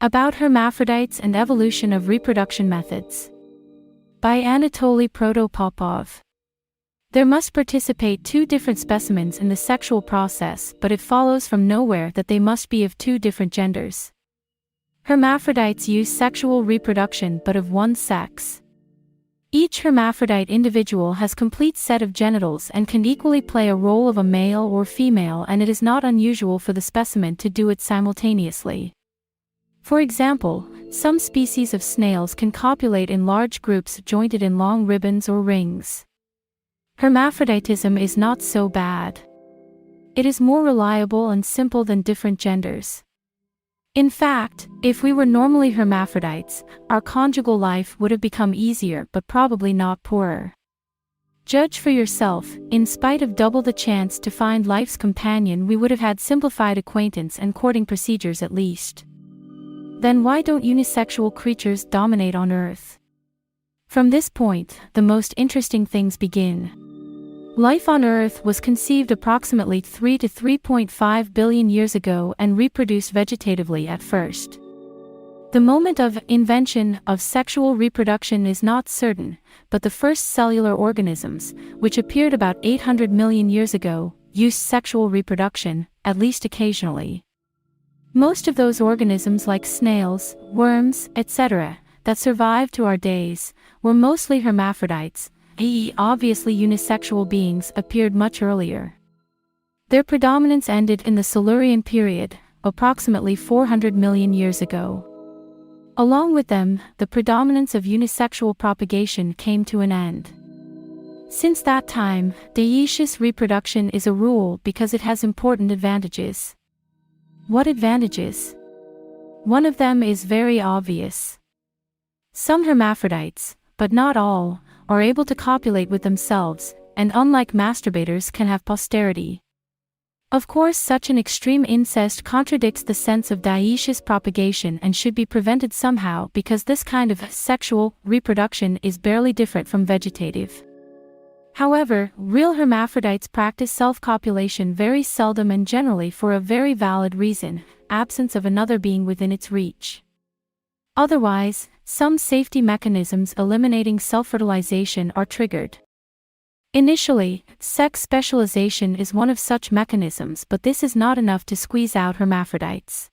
About Hermaphrodites and Evolution of Reproduction Methods. By Anatoly Protopopov. There must participate two different specimens in the sexual process, but it follows from nowhere that they must be of two different genders. Hermaphrodites use sexual reproduction but of one sex. Each hermaphrodite individual has complete set of genitals and can equally play a role of a male or female, and it is not unusual for the specimen to do it simultaneously. For example, some species of snails can copulate in large groups jointed in long ribbons or rings. Hermaphroditism is not so bad. It is more reliable and simple than different genders. In fact, if we were normally hermaphrodites, our conjugal life would have become easier but probably not poorer. Judge for yourself, in spite of double the chance to find life's companion, we would have had simplified acquaintance and courting procedures at least. Then why don't unisexual creatures dominate on Earth? From this point, the most interesting things begin. Life on Earth was conceived approximately 3 to 3.5 billion years ago and reproduced vegetatively at first. The moment of invention of sexual reproduction is not certain, but the first cellular organisms, which appeared about 800 million years ago, used sexual reproduction, at least occasionally. Most of those organisms, like snails, worms, etc., that survived to our days, were mostly hermaphrodites, i.e., obviously unisexual beings, appeared much earlier. Their predominance ended in the Silurian period, approximately 400 million years ago. Along with them, the predominance of unisexual propagation came to an end. Since that time, dioecious reproduction is a rule because it has important advantages. What advantages? One of them is very obvious. Some hermaphrodites, but not all, are able to copulate with themselves, and unlike masturbators can have posterity. Of course, such an extreme incest contradicts the sense of dioecious propagation and should be prevented somehow, because this kind of sexual reproduction is barely different from vegetative. However, real hermaphrodites practice self-copulation very seldom and generally for a very valid reason: absence of another being within its reach. Otherwise, some safety mechanisms eliminating self-fertilization are triggered. Initially, sex specialization is one of such mechanisms, but this is not enough to squeeze out hermaphrodites.